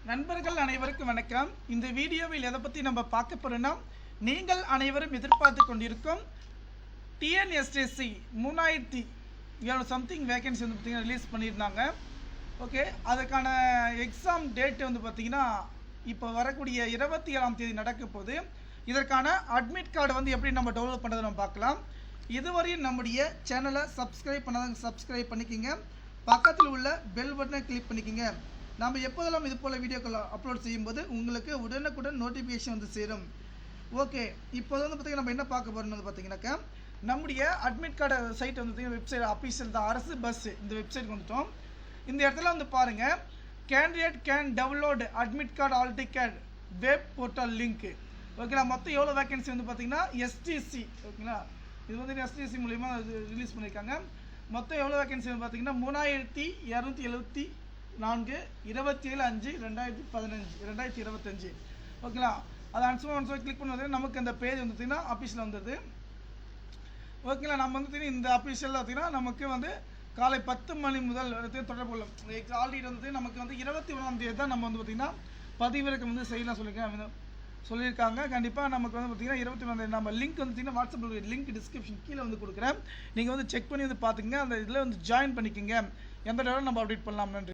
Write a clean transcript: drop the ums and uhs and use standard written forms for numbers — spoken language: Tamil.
நண்பர்கள் அனைவருக்கும் வணக்கம். இந்த வீடியோவில் எதை பற்றி நம்ம பார்க்க போகிறோன்னா, நீங்கள் அனைவரும் எதிர்பார்த்து கொண்டிருக்கும் டிஎன்எஸ்டிசி 3700 சம்திங் வேகன்சி வந்து பார்த்திங்கன்னா ரிலீஸ் பண்ணியிருந்தாங்க. ஓகே, அதுக்கான எக்ஸாம் டேட் வந்து பார்த்திங்கன்னா இப்போ வரக்கூடிய 27ஆம் தேதி நடக்க போகுது. இதற்கான அட்மிட் கார்டு வந்து எப்படி நம்ம டவுன்லோட் பண்ணுறதை நம்ம பார்க்கலாம். இதுவரையும் நம்முடைய சேனலை சப்ஸ்கிரைப் பண்ணாதவங்க சப்ஸ்கிரைப் பண்ணிக்கிங்க, பக்கத்தில் உள்ள பெல் பட்டனை கிளிக் பண்ணிக்கிங்க. நம்ம எப்போதெல்லாம் இது போல் வீடியோக்கள் அப்லோட் செய்யும்போது உங்களுக்கு உடனுக்குடன் நோட்டிஃபிகேஷன் வந்து சேரும். ஓகே, இப்போ வந்து பார்த்திங்கன்னா நம்ம என்ன பார்க்க போகிறோம்னு வந்து பார்த்திங்கனாக்கா, நம்முடைய அட்மிட் கார்டு சைட் வந்து பார்த்திங்கன்னா வெப்சைட் அஃபீஷியல் தான், அரசு பஸ் இந்த வெப்சைட் வந்துட்டோம். இந்த இடத்துல வந்து பாருங்கள், candidate can download admit card all ticket web portal link. ஓகேங்களா, மொத்தம் எவ்வளோ வேகன்சி வந்து பார்த்திங்கன்னா எஸ்டிசி. ஓகேங்களா, இது வந்து எஸ்டிசி மூலிமா ரிலீஸ் பண்ணியிருக்காங்க. மொத்தம் எவ்வளோ வேகன்சி வந்து பார்த்திங்கன்னா 3274 27/5/2015 ஓகேங்களா. அது அன்சோ கிளிக் பண்ணுவது நமக்கு அந்த பேஜ் வந்து பார்த்திங்கன்னா ஆஃபீஸில் வந்துடுது. ஓகேங்களா, நம்ம வந்து பார்த்திங்கன்னா இந்த ஆஃபீஷியலில் பார்த்திங்கன்னா நமக்கு வந்து காலை 10 மணி முதல் தொடர்பு கொள்ளும். ஆல்ரெடி வந்து நமக்கு வந்து 21ஆம் தேதி தான் நம்ம வந்து பார்த்திங்கன்னா பதிவிறக்கம் வந்து செய்யலாம் சொல்லியிருக்காங்க. கண்டிப்பாக நமக்கு வந்து பார்த்திங்கன்னா 21ஆம் தேதி நம்ம லிங்க் வந்து பார்த்திங்கன்னா வாட்ஸ்அப்பில் லிங்க் டிஸ்கிரிப்ஷன் கீழே வந்து கொடுக்குறேன். நீங்கள் வந்து செக் பண்ணி வந்து பார்த்துங்க, அந்த இதில் வந்து ஜாயின் பண்ணிக்கோங்க. எந்த டவுனும் நம்ம அப்டேட் பண்ணலாம். நன்றி.